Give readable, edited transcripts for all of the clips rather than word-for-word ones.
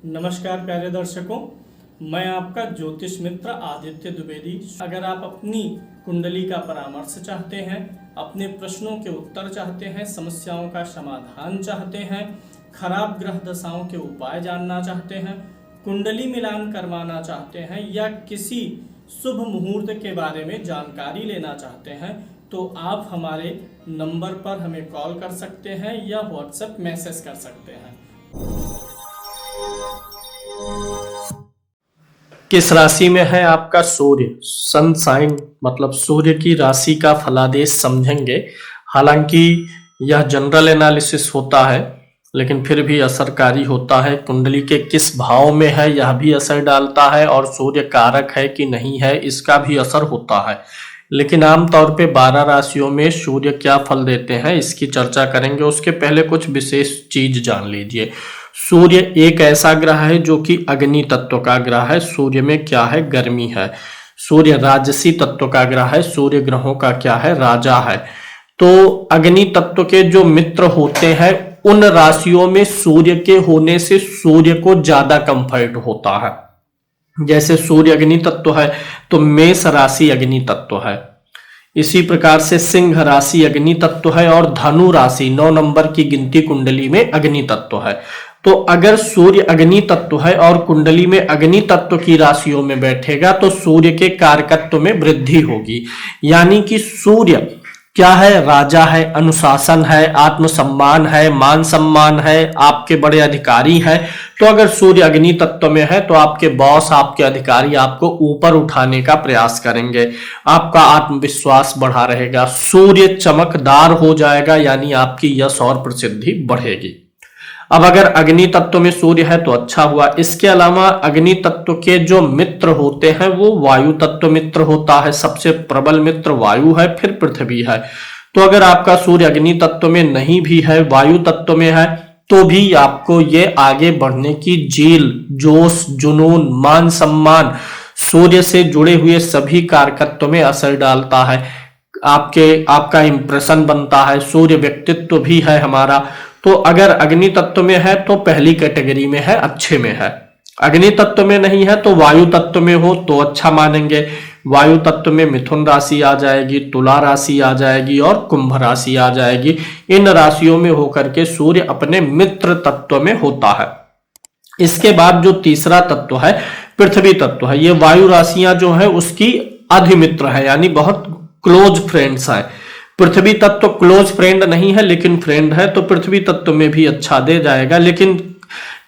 नमस्कार प्यारे दर्शकों, मैं आपका ज्योतिष मित्र आदित्य द्विवेदी। अगर आप अपनी कुंडली का परामर्श चाहते हैं, अपने प्रश्नों के उत्तर चाहते हैं, समस्याओं का समाधान चाहते हैं, खराब ग्रह दशाओं के उपाय जानना चाहते हैं, कुंडली मिलान करवाना चाहते हैं या किसी शुभ मुहूर्त के बारे में जानकारी लेना चाहते हैं, तो आप हमारे नंबर पर हमें कॉल कर सकते हैं या व्हाट्सएप मैसेज कर सकते हैं। किस राशि में है आपका सूर्य? सन साइन मतलब सूर्य की राशि का फलादेश समझेंगे। हालांकि यह जनरल एनालिसिस होता है, लेकिन फिर भी असरकारी होता है। कुंडली के किस भाव में है यह भी असर डालता है, और सूर्य कारक है कि नहीं है इसका भी असर होता है। लेकिन आमतौर पे 12 राशियों में सूर्य क्या फल देते हैं इसकी चर्चा करेंगे। उसके पहले कुछ विशेष चीज जान लीजिए। सूर्य एक ऐसा ग्रह है जो कि अग्नि तत्व का ग्रह है। सूर्य में क्या है? गर्मी है। सूर्य राजसी तत्व का ग्रह है। सूर्य ग्रहों का क्या है? राजा है। तो अग्नि तत्व के जो मित्र होते हैं उन राशियों में सूर्य के होने से सूर्य को ज्यादा कंफर्ट होता है। जैसे सूर्य अग्नि तत्व है तो मेष राशि अग्नि तत्व है। इसी प्रकार से सिंह राशि अग्नि तत्व है और धनु राशि 9 नंबर की गिनती कुंडली में अग्नि तत्व है। तो अगर सूर्य अग्नि तत्व है और कुंडली में अग्नि तत्व की राशियों में बैठेगा तो सूर्य के कारकत्व में वृद्धि होगी। यानी कि सूर्य क्या है? राजा है, अनुशासन है, आत्मसम्मान है, मान सम्मान है, आपके बड़े अधिकारी हैं। तो अगर सूर्य अग्नि तत्व में है तो आपके बॉस, आपके अधिकारी आपको ऊपर उठाने का प्रयास करेंगे, आपका आत्मविश्वास बढ़ा रहेगा, सूर्य चमकदार हो जाएगा, यानी आपकी यश और प्रसिद्धि बढ़ेगी। अब अगर अग्नि तत्व में सूर्य है तो अच्छा हुआ। इसके अलावा अग्नि तत्व के जो मित्र होते हैं वो वायु तत्व मित्र होता है। सबसे प्रबल मित्र वायु है, फिर पृथ्वी है। तो अगर आपका सूर्य अग्नि तत्व में नहीं भी है, वायु तत्व में है, तो भी आपको ये आगे बढ़ने की जील, जोश, जुनून, मान सम्मान, सूर्य से जुड़े हुए सभी कारकत्व में असर डालता है। आपका इंप्रेशन बनता है। सूर्य व्यक्तित्व भी है हमारा। तो अगर अग्नि तत्व में है तो पहली कैटेगरी में है, अच्छे में है। अग्नि तत्व में नहीं है तो वायु तत्व में हो तो अच्छा मानेंगे। वायु तत्व में मिथुन राशि आ जाएगी, तुला राशि आ जाएगी और कुंभ राशि आ जाएगी। इन राशियों में होकर के सूर्य अपने मित्र तत्व में होता है। इसके बाद जो तीसरा तत्व है पृथ्वी तत्व है। ये वायु राशियां जो है उसकी अधिमित्र है, यानी बहुत क्लोज फ्रेंड्स है। पृथ्वी तत्व क्लोज फ्रेंड नहीं है लेकिन फ्रेंड है, तो पृथ्वी तत्व में भी अच्छा दे जाएगा। लेकिन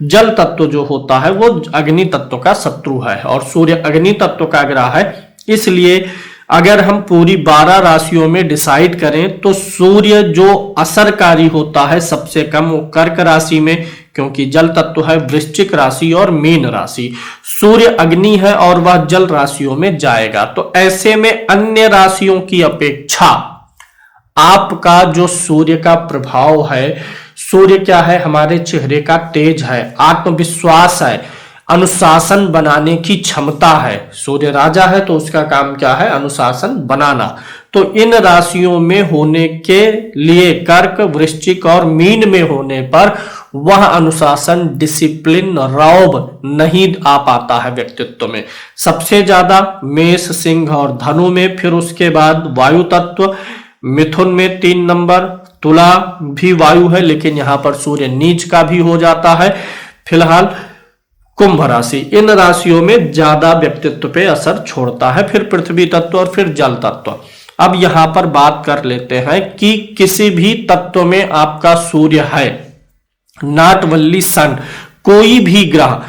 जल तत्व जो होता है वो अग्नि तत्व का शत्रु है और सूर्य अग्नि तत्व का ग्रह है। इसलिए अगर हम पूरी 12 राशियों में डिसाइड करें तो सूर्य जो असरकारी होता है सबसे कम वो कर्क राशि में, क्योंकि जल तत्व है, वृश्चिक राशि और मीन राशि। सूर्य अग्नि है और वह जल राशियों में जाएगा। तो ऐसे में अन्य राशियों की अपेक्षा आपका जो सूर्य का प्रभाव है, सूर्य क्या है? हमारे चेहरे का तेज है, आत्मविश्वास है, अनुशासन बनाने की क्षमता है। सूर्य राजा है तो उसका काम क्या है? अनुशासन बनाना। तो इन राशियों में होने के लिए कर्क, वृश्चिक और मीन में होने पर वह अनुशासन, डिसिप्लिन, रौब नहीं आ पाता है व्यक्तित्व में। सबसे ज्यादा मेष, सिंह और धनु में, फिर उसके बाद वायु तत्व, मिथुन में 3 नंबर, तुला भी वायु है लेकिन यहां पर सूर्य नीच का भी हो जाता है। फिलहाल कुंभ राशि, इन राशियों में ज्यादा व्यक्तित्व पे असर छोड़ता है। फिर पृथ्वी तत्व और फिर जल तत्व। अब यहां पर बात कर लेते हैं कि किसी भी तत्व में आपका सूर्य है, नॉट ओनली सन, कोई भी ग्रह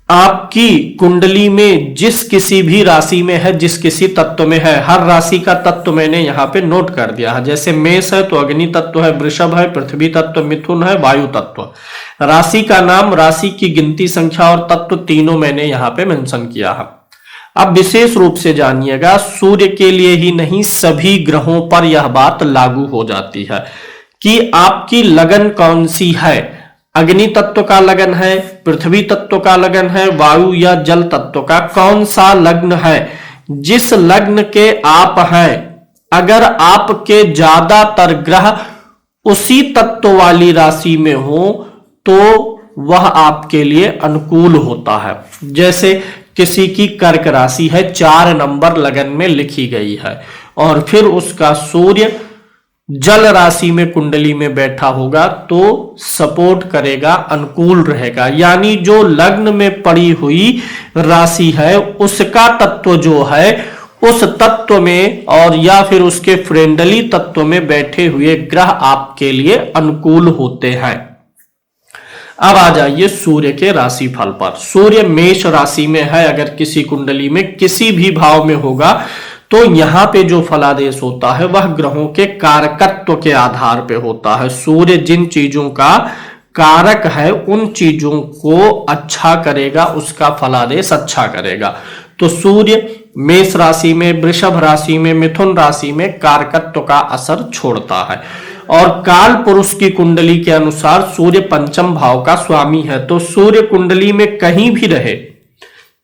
आपकी कुंडली में जिस किसी भी राशि में है, जिस किसी तत्व में है, हर राशि का तत्व मैंने यहाँ पे नोट कर दिया है। जैसे मेष है तो अग्नि तत्व है, वृषभ है, पृथ्वी तत्व, मिथुन है, वायु तत्व। राशि का नाम, राशि की गिनती, संख्या और तत्व तीनों मैंने यहाँ पे मेंशन किया है। अब विशेष रूप से जानिएगा, सूर्य के लिए ही नहीं सभी ग्रहों पर यह बात लागू हो जाती है कि आपकी लगन कौन सी है। अग्नि तत्व का लगन है, पृथ्वी तत्व का लगन है, वायु या जल तत्व का कौन सा लग्न है। जिस लग्न के आप हैं, अगर आपके ज्यादातर ग्रह उसी तत्व वाली राशि में हो तो वह आपके लिए अनुकूल होता है। जैसे किसी की कर्क राशि है, 4 नंबर लगन में लिखी गई है और फिर उसका सूर्य जल राशि में कुंडली में बैठा होगा तो सपोर्ट करेगा, अनुकूल रहेगा। यानी जो लग्न में पड़ी हुई राशि है उसका तत्व जो है उस तत्व में और या फिर उसके फ्रेंडली तत्व में बैठे हुए ग्रह आपके लिए अनुकूल होते हैं। अब आ जाइए सूर्य के राशि फल पर। सूर्य मेष राशि में है, अगर किसी कुंडली में किसी भी भाव में होगा तो यहां पे जो फलादेश होता है वह ग्रहों के कारकत्व के आधार पे होता है। सूर्य जिन चीजों का कारक है उन चीजों को अच्छा करेगा, उसका फलादेश अच्छा करेगा। तो सूर्य मेष राशि में, वृषभ राशि में, मिथुन राशि में कारकत्व का असर छोड़ता है। और काल पुरुष की कुंडली के अनुसार सूर्य पंचम भाव का स्वामी है। तो सूर्य कुंडली में कहीं भी रहे,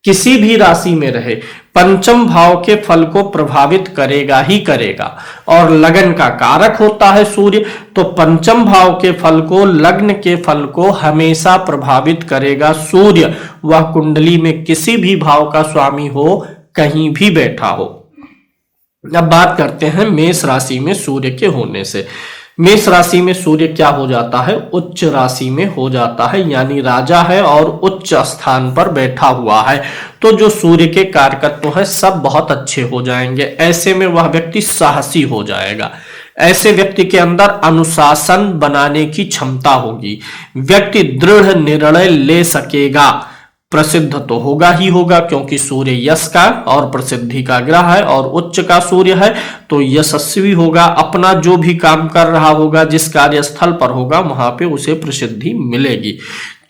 किसी भी राशि में रहे, पंचम भाव के फल को प्रभावित करेगा ही करेगा। और लगन का कारक होता है सूर्य, तो पंचम भाव के फल को, लग्न के फल को हमेशा प्रभावित करेगा सूर्य, वह कुंडली में किसी भी भाव का स्वामी हो, कहीं भी बैठा हो। अब बात करते हैं मेष राशि में सूर्य के होने से। मेष राशि में सूर्य क्या हो जाता है? उच्च राशि में हो जाता है, यानी राजा है और उच्च स्थान पर बैठा हुआ है। तो जो सूर्य के कारकत्व है सब बहुत अच्छे हो जाएंगे। ऐसे में वह व्यक्ति साहसी हो जाएगा। ऐसे व्यक्ति के अंदर अनुशासन बनाने की क्षमता होगी। व्यक्ति दृढ़ निर्णय ले सकेगा। प्रसिद्ध तो होगा ही होगा, क्योंकि सूर्य यश का और प्रसिद्धि का ग्रह है और उच्च का सूर्य है, तो यशस्वी होगा। अपना जो भी काम कर रहा होगा, जिस कार्यस्थल पर होगा, वहां पे उसे प्रसिद्धि मिलेगी।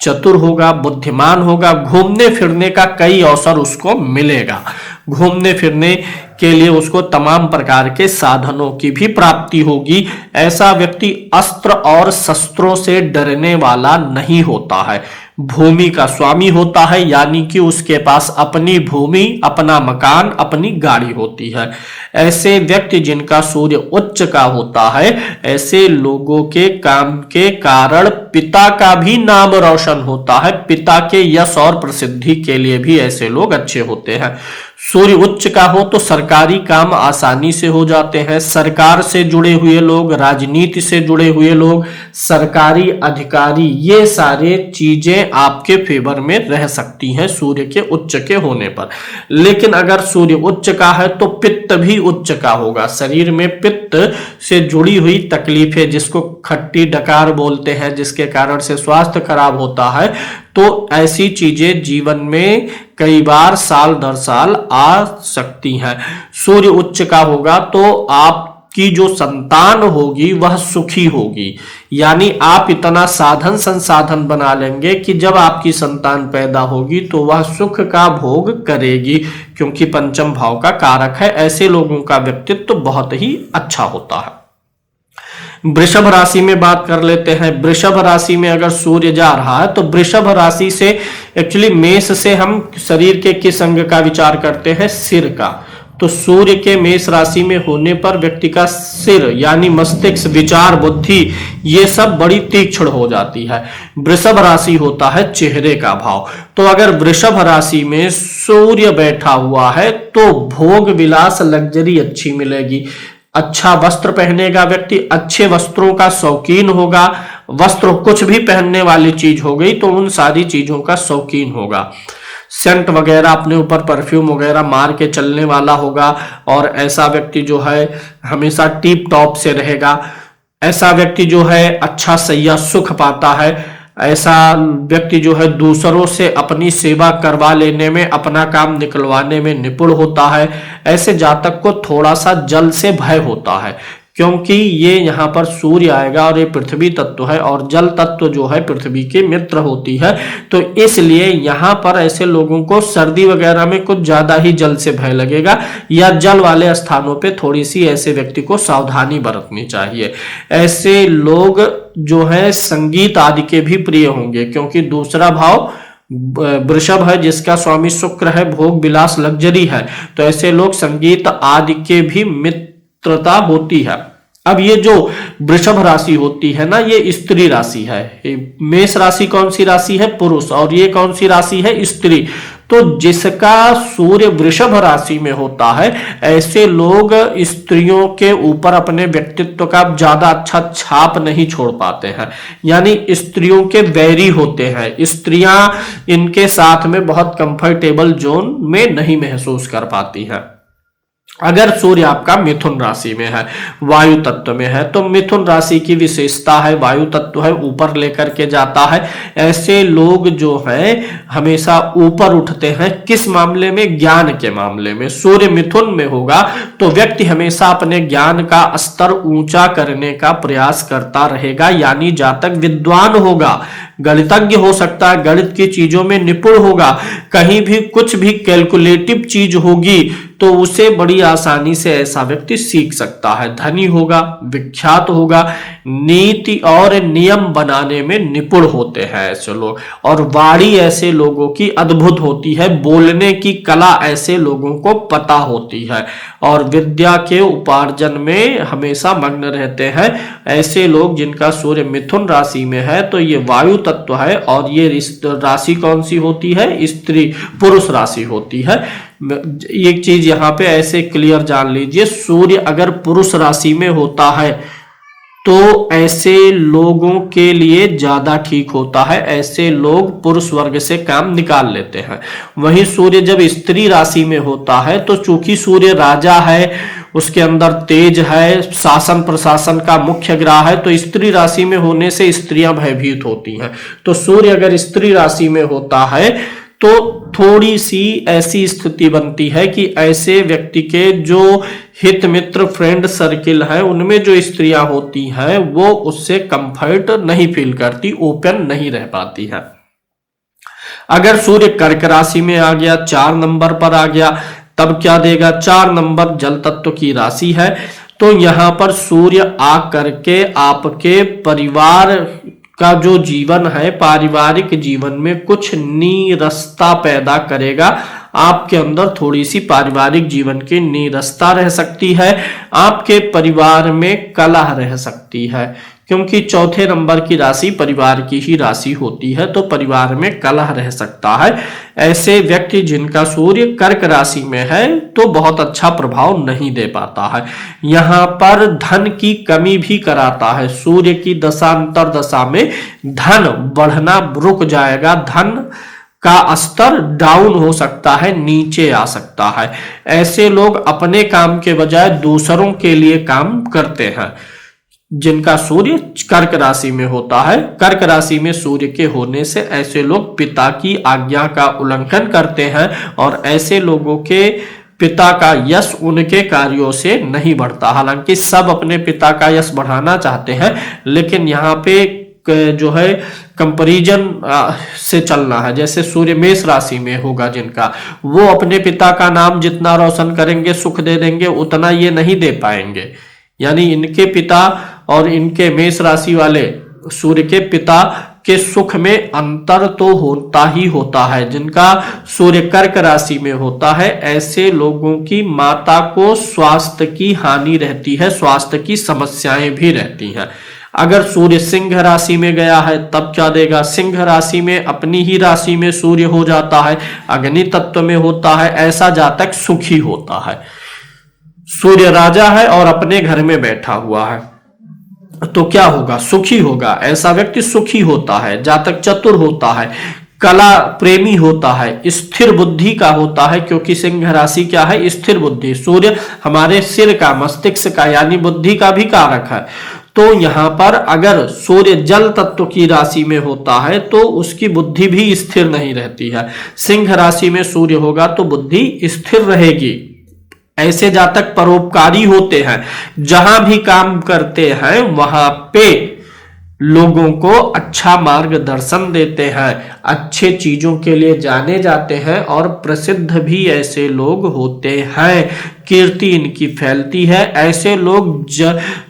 चतुर होगा, बुद्धिमान होगा, घूमने फिरने का कई अवसर उसको मिलेगा। घूमने फिरने के लिए उसको तमाम प्रकार के साधनों की भी प्राप्ति होगी। ऐसा व्यक्ति अस्त्र और शस्त्रों से डरने वाला नहीं होता है। भूमि का स्वामी होता है, यानी कि उसके पास अपनी भूमि, अपना मकान, अपनी गाड़ी होती है। ऐसे व्यक्ति जिनका सूर्य उच्च का होता है, ऐसे लोगों के काम के कारण पिता का भी नाम रोशन होता है। पिता के यश और प्रसिद्धि के लिए भी ऐसे लोग अच्छे होते हैं। सूर्य उच्च का हो तो सरकारी काम आसानी से हो जाते हैं। सरकार से जुड़े हुए लोग, राजनीति से जुड़े हुए लोग, सरकारी अधिकारी, ये सारे चीजें आपके फेवर में रह सकती हैं सूर्य के उच्च के होने पर। लेकिन अगर सूर्य उच्च का है तो पित्त भी उच्च का होगा। शरीर में पित्त से जुड़ी हुई तकलीफें, जिसको खट्टी डकार बोलते हैं, जिसके कारण से स्वास्थ्य खराब होता है, तो ऐसी चीजें जीवन में कई बार साल दर साल आ सकती हैं। सूर्य उच्च का होगा तो आपकी जो संतान होगी वह सुखी होगी। यानी आप इतना साधन संसाधन बना लेंगे कि जब आपकी संतान पैदा होगी तो वह सुख का भोग करेगी, क्योंकि पंचम भाव का कारक है। ऐसे लोगों का व्यक्तित्व बहुत ही अच्छा होता है। वृषभ राशि में बात कर लेते हैं। वृषभ राशि में अगर सूर्य जा रहा है तो वृषभ राशि से, एक्चुअली मेष से हम शरीर के किस अंग का विचार करते हैं? सिर का। तो सूर्य के मेष राशि में होने पर व्यक्ति का सिर, यानी मस्तिष्क, विचार, बुद्धि, ये सब बड़ी तीक्ष्ण हो जाती है। वृषभ राशि होता है चेहरे का भाव। तो अगर वृषभ राशि में सूर्य बैठा हुआ है तो भोग विलास, लग्जरी अच्छी मिलेगी। अच्छा वस्त्र पहनेगा व्यक्ति, अच्छे वस्त्रों का शौकीन होगा। वस्त्र कुछ भी पहनने वाली चीज हो गई तो उन सारी चीजों का शौकीन होगा। सेंट वगैरह, अपने ऊपर परफ्यूम वगैरह मार के चलने वाला होगा। और ऐसा व्यक्ति जो है हमेशा टिप टॉप से रहेगा। ऐसा व्यक्ति जो है अच्छा सैया सुख पाता है। ऐसा व्यक्ति जो है दूसरों से अपनी सेवा करवा लेने में, अपना काम निकलवाने में निपुण होता है। ऐसे जातक को थोड़ा सा जल से भय होता है, क्योंकि ये यहाँ पर सूर्य आएगा और ये पृथ्वी तत्व है और जल तत्व जो है पृथ्वी के मित्र होती है। तो इसलिए यहाँ पर ऐसे लोगों को सर्दी वगैरह में कुछ ज्यादा ही जल से भय लगेगा, या जल वाले स्थानों पे थोड़ी सी ऐसे व्यक्ति को सावधानी बरतनी चाहिए। ऐसे लोग जो है संगीत आदि के भी प्रिय होंगे, क्योंकि दूसरा भाव वृषभ है जिसका स्वामी शुक्र है, भोग विलास लग्जरी है। तो ऐसे लोग संगीत आदि के भी मित्रता होती है। अब ये जो वृषभ राशि होती है ना, ये स्त्री राशि है। मेष राशि कौन सी राशि है? पुरुष। और ये कौन सी राशि है? स्त्री। तो जिसका सूर्य वृषभ राशि में होता है, ऐसे लोग स्त्रियों के ऊपर अपने व्यक्तित्व का ज्यादा अच्छा छाप नहीं छोड़ पाते हैं, यानी स्त्रियों के बैरी होते हैं। स्त्रियां इनके साथ में बहुत कंफर्टेबल जोन में नहीं महसूस कर पाती हैं। अगर सूर्य आपका मिथुन राशि में है, वायु तत्व में है, तो मिथुन राशि की विशेषता है वायु तत्व है, ऊपर लेकर के जाता है। ऐसे लोग जो हैं हमेशा ऊपर उठते हैं। किस मामले में? ज्ञान के मामले में। सूर्य मिथुन में होगा तो व्यक्ति हमेशा अपने ज्ञान का स्तर ऊंचा करने का प्रयास करता रहेगा, यानी जातक विद्वान होगा, गणितज्ञ हो सकता है, गणित की चीजों में निपुण होगा, कहीं भी कुछ भी कैलकुलेटिव चीज होगी तो उसे बड़ी आसानी से ऐसा व्यक्ति सीख सकता है। धनी होगा, विख्यात होगा, नीति और नियम बनाने में निपुण होते हैं ऐसे लोग। और वाणी ऐसे लोगों की अद्भुत होती है, बोलने की कला ऐसे लोगों को पता होती है, और विद्या के उपार्जन में हमेशा मग्न रहते हैं। ऐसे लोग जिनका सूर्य मिथुन राशि में है, तो ये वायु तत्व है, और ये राशि कौन सी होती है? स्त्री पुरुष राशि होती है। एक चीज यहां पे ऐसे क्लियर जान लीजिए, सूर्य अगर पुरुष राशि में होता है तो ऐसे लोगों के लिए ज्यादा ठीक होता है। ऐसे लोग पुरुष वर्ग से काम निकाल लेते हैं। वहीं सूर्य जब स्त्री राशि में होता है तो चूंकि सूर्य राजा है, उसके अंदर तेज है, शासन प्रशासन का मुख्य ग्रह है, तो स्त्री राशि में होने से स्त्रियां भयभीत होती हैं। तो सूर्य अगर स्त्री राशि में होता है तो थोड़ी सी ऐसी स्थिति बनती है कि ऐसे व्यक्ति के जो हित मित्र फ्रेंड सर्किल है, उनमें जो स्त्रियां होती हैं वो उससे कंफर्ट नहीं फील करती, ओपन नहीं रह पाती है। अगर सूर्य कर्क राशि में आ गया, 4 नंबर पर आ गया, तब क्या देगा? 4 नंबर जल तत्व की राशि है। तो यहां पर सूर्य आ करके आपके परिवार का जो जीवन है, पारिवारिक जीवन में कुछ नीरसता पैदा करेगा। आपके अंदर थोड़ी सी पारिवारिक जीवन की नीरसता रह सकती है, आपके परिवार में कलह रह सकती है, क्योंकि चौथे नंबर की राशि परिवार की ही राशि होती है, तो परिवार में कलह रह सकता है। ऐसे व्यक्ति जिनका सूर्य कर्क राशि में है तो बहुत अच्छा प्रभाव नहीं दे पाता है। यहाँ पर धन की कमी भी कराता है। सूर्य की दशा अंतर दशा में धन बढ़ना रुक जाएगा, धन का स्तर डाउन हो सकता है, नीचे आ सकता है। ऐसे लोग अपने काम के बजाय दूसरों के लिए काम करते हैं। जिनका सूर्य कर्क राशि में होता है, कर्क राशि में सूर्य के होने से ऐसे लोग पिता की आज्ञा का उल्लंघन करते हैं, और ऐसे लोगों के पिता का यश उनके कार्यों से नहीं बढ़ता। हालांकि सब अपने पिता का यश बढ़ाना चाहते हैं, लेकिन यहाँ पे जो है कंपैरिजन से चलना है। जैसे सूर्य मेष राशि में होगा जिनका, वो अपने पिता का नाम जितना रोशन करेंगे, सुख दे देंगे, उतना ये नहीं दे पाएंगे। यानी इनके पिता और इनके मेष राशि वाले सूर्य के पिता के सुख में अंतर तो होता ही होता है। जिनका सूर्य कर्क राशि में होता है, ऐसे लोगों की माता को स्वास्थ्य की हानि रहती है, स्वास्थ्य की समस्याएं भी रहती हैं। अगर सूर्य सिंह राशि में गया है तब क्या देगा? सिंह राशि में अपनी ही राशि में सूर्य हो जाता है, अग्नि तत्व में होता है, ऐसा जातक सुखी होता है। सूर्य राजा है और अपने घर में बैठा हुआ है तो क्या होगा? सुखी होगा। ऐसा व्यक्ति सुखी होता है। जातक चतुर होता है, कला प्रेमी होता है, स्थिर बुद्धि का होता है, क्योंकि सिंह राशि क्या है? स्थिर बुद्धि। सूर्य हमारे सिर का, मस्तिष्क का, यानी बुद्धि का भी कारक है। तो यहाँ पर अगर सूर्य जल तत्व की राशि में होता है तो उसकी बुद्धि भी स्थिर नहीं रहती है। सिंह राशि में सूर्य होगा तो बुद्धि स्थिर रहेगी। ऐसे जातक परोपकारी होते हैं, जहां भी काम करते हैं वहां पे लोगों को अच्छा मार्गदर्शन देते हैं, अच्छे चीजों के लिए जाने जाते हैं और प्रसिद्ध भी ऐसे लोग होते हैं। कीर्ति इनकी फैलती है। ऐसे लोग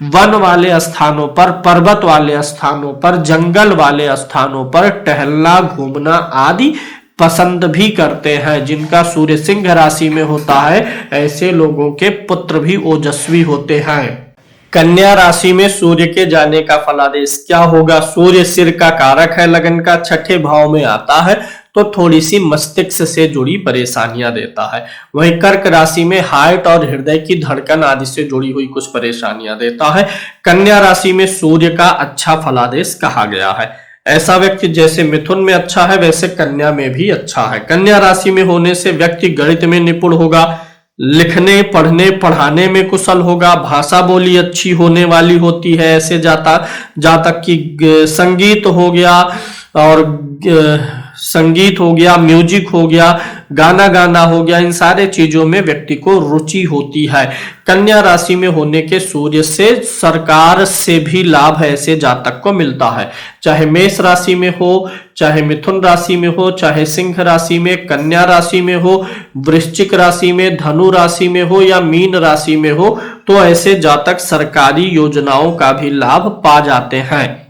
वन वाले स्थानों पर, पर्वत वाले स्थानों पर, जंगल वाले स्थानों पर टहलना, घूमना आदि पसंद भी करते हैं। जिनका सूर्य सिंह राशि में होता है, ऐसे लोगों के पुत्र भी ओजस्वी होते हैं। कन्या राशि में सूर्य के जाने का फलादेश क्या होगा। सूर्य सिर का कारक है, लगन का, छठे भाव में आता है तो थोड़ी सी मस्तिष्क से जुड़ी परेशानियां देता है। वहीं कर्क राशि में हार्ट और हृदय की धड़कन आदि से जुड़ी हुई कुछ परेशानियां देता है। कन्या राशि में सूर्य का अच्छा फलादेश कहा गया है। ऐसा व्यक्ति जैसे मिथुन में अच्छा है वैसे कन्या में भी अच्छा है। कन्या राशि में होने से व्यक्ति गणित में निपुण होगा, लिखने पढ़ने पढ़ाने में कुशल होगा, भाषा बोली अच्छी होने वाली होती है। ऐसे जातक की संगीत हो गया और संगीत हो गया, म्यूजिक हो गया, गाना गाना हो गया, इन सारे चीजों में व्यक्ति को रुचि होती है। कन्या राशि में होने के सूर्य से सरकार से भी लाभ ऐसे जातक को मिलता है। चाहे मेष राशि में हो, चाहे मिथुन राशि में हो, चाहे सिंह राशि में, कन्या राशि में हो, वृश्चिक राशि में, धनु राशि में हो या मीन राशि में हो, तो ऐसे जातक सरकारी योजनाओं का भी लाभ पा जाते हैं।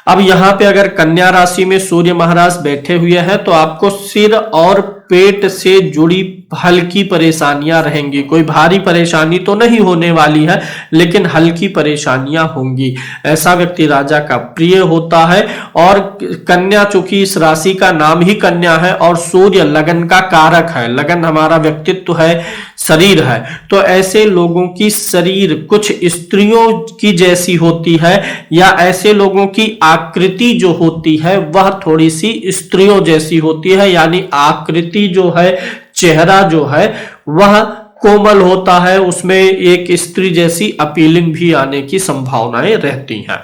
अब यहाँ पे अगर कन्या राशि में सूर्य महाराज बैठे हुए हैं तो आपको सिर और पेट से जुड़ी हल्की परेशानियां रहेंगी। कोई भारी परेशानी तो नहीं होने वाली है, लेकिन हल्की परेशानियां होंगी। ऐसा व्यक्ति राजा का प्रिय होता है। और कन्या, चूंकि इस राशि का नाम ही कन्या है और सूर्य लगन का कारक है, लगन हमारा व्यक्तित्व है, शरीर है, तो ऐसे लोगों की शरीर कुछ स्त्रियों की जैसी होती है या ऐसे लोगों की आकृति जो होती है वह थोड़ी सी स्त्रियों जैसी होती है। यानी आकृति जो है, चेहरा जो है वह कोमल होता है, उसमें एक स्त्री जैसी अपीलिंग भी आने की संभावनाएं रहती हैं।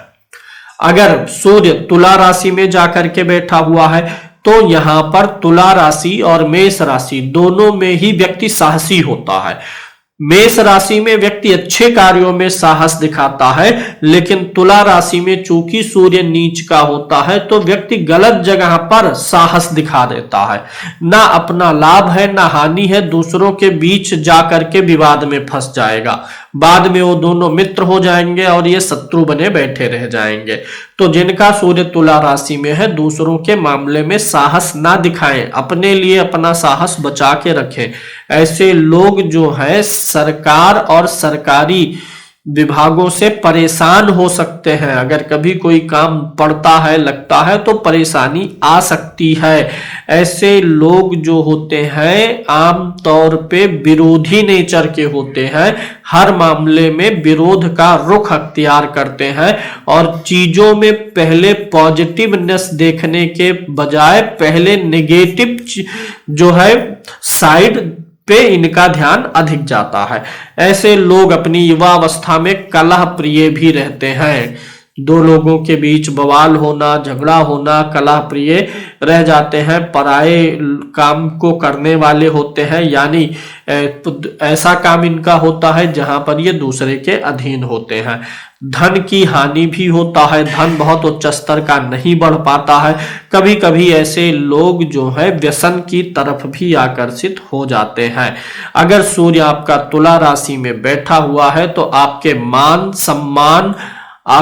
अगर सूर्य तुला राशि में जाकर के बैठा हुआ है तो यहां पर तुला राशि और मेष राशि दोनों में ही व्यक्ति साहसी होता है। मेष राशि में व्यक्ति अच्छे कार्यों में साहस दिखाता है, लेकिन तुला राशि में चूंकि सूर्य नीच का होता है तो व्यक्ति गलत जगह पर साहस दिखा देता है। ना अपना लाभ है ना हानि है, दूसरों के बीच जाकर के विवाद में फंस जाएगा। बाद में वो दोनों मित्र हो जाएंगे और ये शत्रु बने बैठे रह जाएंगे। तो जिनका सूर्य तुला राशि में है, दूसरों के मामले में साहस ना दिखाएं, अपने लिए अपना साहस बचा के रखें। ऐसे लोग जो है सरकार और सरकारी विभागों से परेशान हो सकते हैं। अगर कभी कोई काम पड़ता है, लगता है तो परेशानी आ सकती है। ऐसे लोग जो होते हैं आम तौर पे विरोधी नेचर के होते हैं, हर मामले में विरोध का रुख अख्तियार करते हैं और चीजों में पहले पॉजिटिवनेस देखने के बजाय पहले नेगेटिव जो है साइड पे इनका ध्यान अधिक जाता है। ऐसे लोग अपनी युवावस्था में कलह प्रिय भी रहते हैं। दो लोगों के बीच बवाल होना, झगड़ा होना, कलह प्रिय रह जाते हैं, पराये काम को करने वाले होते हैं। यानी ऐसा काम इनका होता है जहां पर ये दूसरे के अधीन होते हैं। धन की हानि भी होता है, धन बहुत उच्च स्तर का नहीं बढ़ पाता है। कभी कभी ऐसे लोग जो है व्यसन की तरफ भी आकर्षित हो जाते हैं। अगर सूर्य आपका तुला राशि में बैठा हुआ है तो आपके मान सम्मान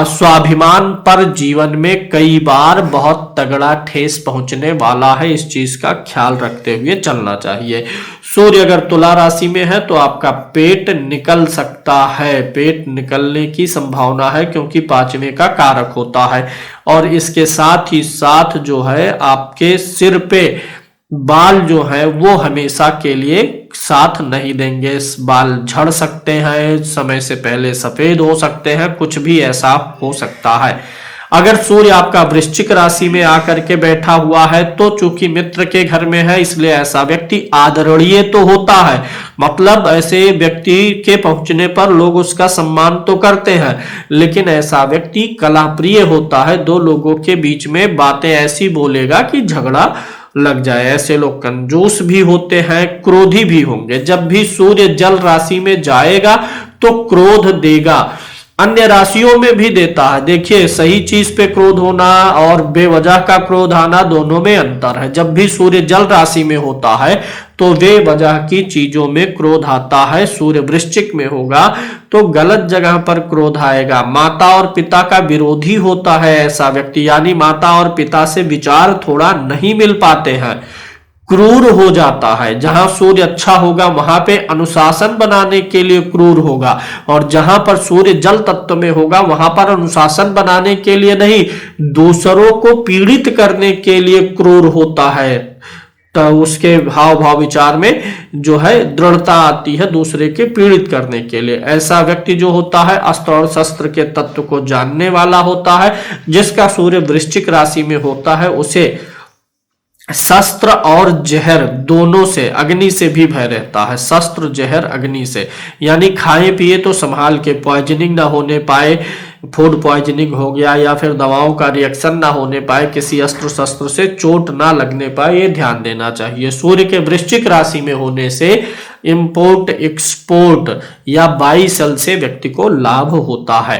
स्वाभिमान पर जीवन में कई बार बहुत तगड़ा ठेस पहुंचने वाला है। इस चीज का ख्याल रखते हुए चलना चाहिए। सूर्य अगर तुला राशि में है तो आपका पेट निकल सकता है, पेट निकलने की संभावना है, क्योंकि पांचवें का कारक होता है। और इसके साथ ही साथ जो है आपके सिर पे बाल जो है वो हमेशा के लिए साथ नहीं देंगे। बाल झड़ सकते हैं, समय से पहले सफेद हो सकते हैं, कुछ भी ऐसा हो सकता है। अगर सूर्य आपका वृश्चिक राशि में आकर के बैठा हुआ है तो चूंकि मित्र के घर में है, इसलिए ऐसा व्यक्ति आदरणीय तो होता है। मतलब ऐसे व्यक्ति के पहुंचने पर लोग उसका सम्मान तो करते हैं, लेकिन ऐसा व्यक्ति कलह प्रिय होता है। दो लोगों के बीच में बातें ऐसी बोलेगा कि झगड़ा लग जाए। ऐसे लोग कंजूस भी होते हैं, क्रोधी भी होंगे। जब भी सूर्य जल राशि में जाएगा तो क्रोध देगा, अन्य राशियों में भी देता है। देखिए, सही चीज पे क्रोध होना और बेवजह का क्रोध आना, दोनों में अंतर है। जब भी सूर्य जल राशि में होता है तो बेवजह की चीजों में क्रोध आता है। सूर्य वृश्चिक में होगा तो गलत जगह पर क्रोध आएगा। माता और पिता का विरोधी होता है ऐसा व्यक्ति, यानी माता और पिता से विचार थोड़ा नहीं मिल पाते हैं। क्रूर हो जाता है। जहां सूर्य अच्छा होगा वहां पे अनुशासन बनाने के लिए क्रूर होगा, और जहां पर सूर्य जल तत्व में होगा वहां पर अनुशासन बनाने के लिए नहीं, दूसरों को पीड़ित करने के लिए क्रूर होता है। तो उसके भाव भाव विचार में जो है दृढ़ता आती है दूसरे के पीड़ित करने के लिए। ऐसा व्यक्ति जो होता है अस्त्र और शस्त्र के तत्व को जानने वाला होता है। जिसका सूर्य वृश्चिक राशि में होता है उसे शस्त्र और जहर दोनों से, अग्नि से भी भय रहता है। शस्त्र जहर अग्नि से, यानी खाए पिए तो संभाल के, पॉइजनिंग ना होने पाए, फूड पॉइजनिंग हो गया या फिर दवाओं का रिएक्शन ना होने पाए, किसी अस्त्र शस्त्र से चोट ना लगने पाए, ये ध्यान देना चाहिए। सूर्य के वृश्चिक राशि में होने से इंपोर्ट एक्सपोर्ट या बाई सेल से व्यक्ति को लाभ होता है।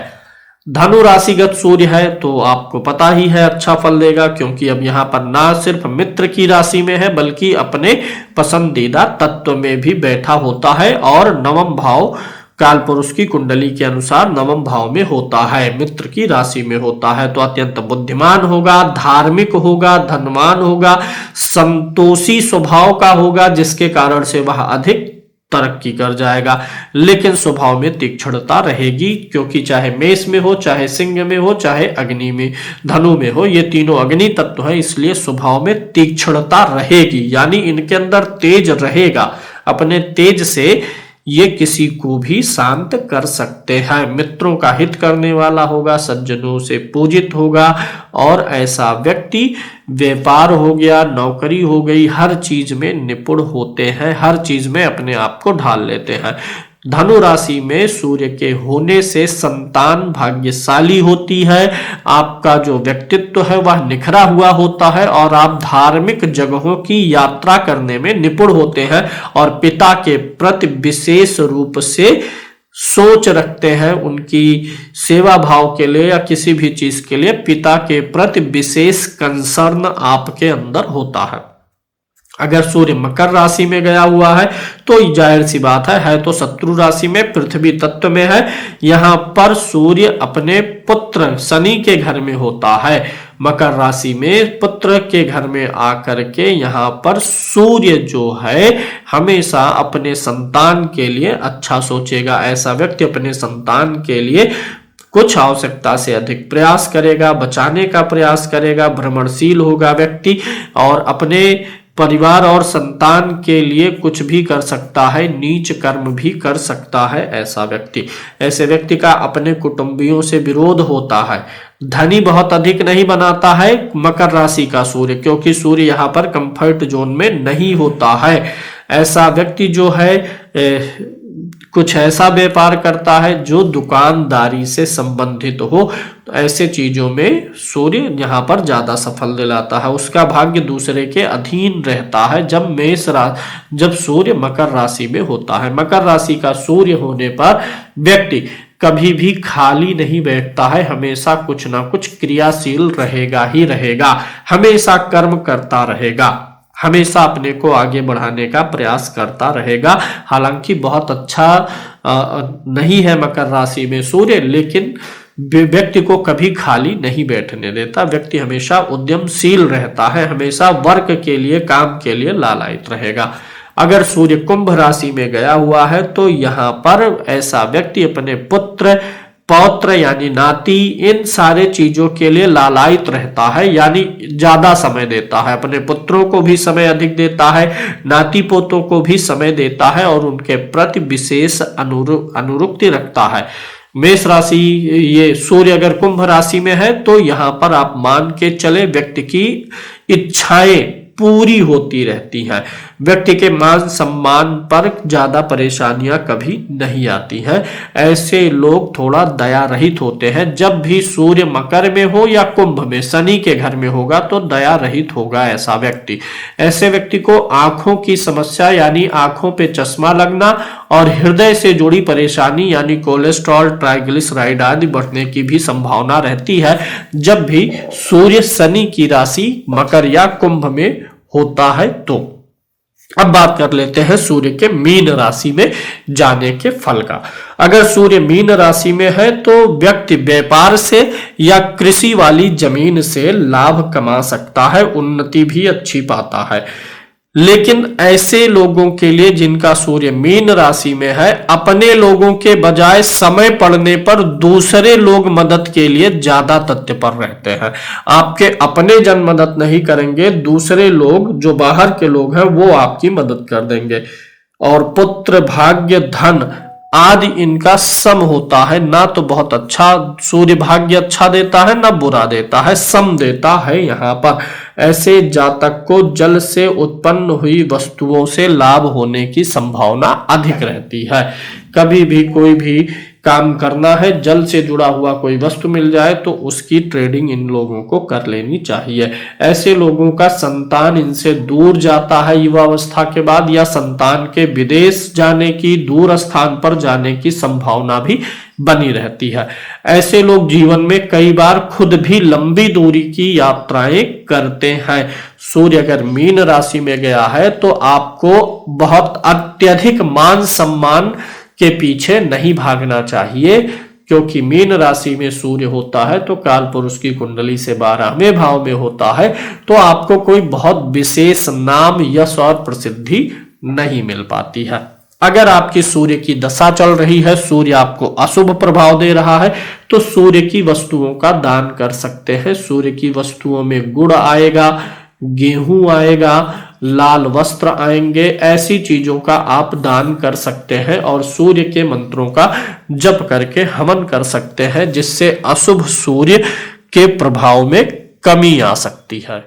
धनु राशिगत सूर्य है तो आपको पता ही है अच्छा फल देगा, क्योंकि अब यहाँ पर ना सिर्फ मित्र की राशि में है बल्कि अपने पसंदीदा तत्व में भी बैठा होता है, और नवम भाव काल पुरुष की कुंडली के अनुसार नवम भाव में होता है, मित्र की राशि में होता है। तो अत्यंत बुद्धिमान होगा, धार्मिक होगा, धनवान होगा, संतोषी स्वभाव का होगा, जिसके कारण से वह अधिक तरक्की कर जाएगा। लेकिन स्वभाव में तीक्ष्णता रहेगी, क्योंकि चाहे मेष में हो, चाहे सिंह में हो, चाहे अग्नि में, धनु में हो, ये तीनों अग्नि तत्व हैं, इसलिए स्वभाव में तीक्ष्णता रहेगी, यानी इनके अंदर तेज रहेगा। अपने तेज से ये किसी को भी शांत कर सकते हैं। मित्रों का हित करने वाला होगा, सज्जनों से पूजित होगा, और ऐसा व्यक्ति व्यापार हो गया, नौकरी हो गई, हर चीज में निपुण होते हैं, हर चीज में अपने आप को ढाल लेते हैं। धनु राशि में सूर्य के होने से संतान भाग्यशाली होती है, आपका जो व्यक्तित्व है वह निखरा हुआ होता है, और आप धार्मिक जगहों की यात्रा करने में निपुण होते हैं, और पिता के प्रति विशेष रूप से सोच रखते हैं, उनकी सेवा भाव के लिए या किसी भी चीज के लिए पिता के प्रति विशेष कंसर्न आपके अंदर होता है। अगर सूर्य मकर राशि में गया हुआ है तो जाहिर सी बात है तो शत्रु राशि में, पृथ्वी तत्व में है। यहां पर सूर्य अपने पुत्र शनि के घर में होता है। मकर राशि में पुत्र के घर में आकर के यहाँ पर सूर्य जो है हमेशा अपने संतान के लिए अच्छा सोचेगा। ऐसा व्यक्ति अपने संतान के लिए कुछ आवश्यकता से अधिक प्रयास करेगा, बचाने का प्रयास करेगा, भ्रमणशील होगा व्यक्ति, और अपने परिवार और संतान के लिए कुछ भी कर सकता है, नीच कर्म भी कर सकता है ऐसा व्यक्ति। ऐसे व्यक्ति का अपने कुटुंबियों से विरोध होता है। धनी बहुत अधिक नहीं बनाता है मकर राशि का सूर्य, क्योंकि सूर्य यहाँ पर कंफर्ट जोन में नहीं होता है। ऐसा व्यक्ति जो है कुछ ऐसा व्यापार करता है जो दुकानदारी से संबंधित हो, तो ऐसे चीजों में सूर्य यहाँ पर ज्यादा सफल दिलाता है। उसका भाग्य दूसरे के अधीन रहता है जब सूर्य मकर राशि में होता है। मकर राशि का सूर्य होने पर व्यक्ति कभी भी खाली नहीं बैठता है, हमेशा कुछ ना कुछ क्रियाशील रहेगा ही रहेगा, हमेशा कर्म करता रहेगा, हमेशा अपने को आगे बढ़ाने का प्रयास करता रहेगा। हालांकि बहुत अच्छा नहीं है मकर राशि में सूर्य, लेकिन व्यक्ति को कभी खाली नहीं बैठने देता। व्यक्ति हमेशा उद्यमशील रहता है, हमेशा वर्क के लिए, काम के लिए लालायित रहेगा। अगर सूर्य कुंभ राशि में गया हुआ है तो यहाँ पर ऐसा व्यक्ति अपने पुत्र, पौत्र यानी नाती, इन सारे चीजों के लिए लालायित रहता है, यानी ज्यादा समय देता है। अपने पुत्रों को भी समय अधिक देता है, नाती पोतों को भी समय देता है, और उनके प्रति विशेष अनुरक्ति रखता है। मेष राशि, ये सूर्य अगर कुंभ राशि में है तो यहाँ पर आप मान के चले व्यक्ति की इच्छाएं पूरी होती रहती हैं। व्यक्ति के मान सम्मान पर ज्यादा परेशानियां कभी नहीं आती हैं। ऐसे लोग थोड़ा दया रहित होते हैं। जब भी सूर्य मकर में हो या कुंभ में, शनि के घर में होगा तो दया रहित होगा ऐसा व्यक्ति। ऐसे व्यक्ति को आंखों की समस्या यानी आंखों पे चश्मा लगना और हृदय से जुड़ी परेशानी यानी कोलेस्ट्रॉल, ट्राइग्लिसराइड आदि बढ़ने की भी संभावना रहती है जब भी सूर्य शनि की राशि मकर या कुंभ में होता है। तो अब बात कर लेते हैं सूर्य के मीन राशि में जाने के फल का। अगर सूर्य मीन राशि में है तो व्यक्ति व्यापार से या कृषि वाली जमीन से लाभ कमा सकता है, उन्नति भी अच्छी पाता है। लेकिन ऐसे लोगों के लिए जिनका सूर्य मीन राशि में है, अपने लोगों के बजाय समय पड़ने पर दूसरे लोग मदद के लिए ज्यादा तत्पर रहते हैं। आपके अपने जन मदद नहीं करेंगे, दूसरे लोग जो बाहर के लोग हैं वो आपकी मदद कर देंगे। और पुत्र, भाग्य, धन आदि इनका सम होता है। ना तो बहुत अच्छा सूर्य भाग्य अच्छा देता है, ना बुरा देता है, सम देता है। यहाँ पर ऐसे जातक को जल से उत्पन्न हुई वस्तुओं से लाभ होने की संभावना अधिक रहती है। कभी भी कोई भी काम करना है, जल से जुड़ा हुआ कोई वस्तु मिल जाए तो उसकी ट्रेडिंग इन लोगों को कर लेनी चाहिए। ऐसे लोगों का संतान इनसे दूर जाता है युवावस्था के बाद, या संतान के विदेश जाने की, दूर स्थान पर जाने की संभावना भी बनी रहती है। ऐसे लोग जीवन में कई बार खुद भी लंबी दूरी की यात्राएं करते हैं। सूर्य अगर मीन राशि में गया है तो आपको बहुत अत्यधिक मान सम्मान के पीछे नहीं भागना चाहिए, क्योंकि मीन राशि में सूर्य होता है तो काल पुरुष की कुंडली से 12वें भाव में होता है, तो आपको कोई बहुत विशेष नाम, यश और प्रसिद्धि नहीं मिल पाती है। अगर आपकी सूर्य की दशा चल रही है, सूर्य आपको अशुभ प्रभाव दे रहा है, तो सूर्य की वस्तुओं का दान कर सकते हैं। सूर्य की वस्तुओं में गुड़ आएगा, गेहूं आएगा, लाल वस्त्र आएंगे, ऐसी चीजों का आप दान कर सकते हैं और सूर्य के मंत्रों का जप करके हवन कर सकते हैं, जिससे अशुभ सूर्य के प्रभाव में कमी आ सकती है।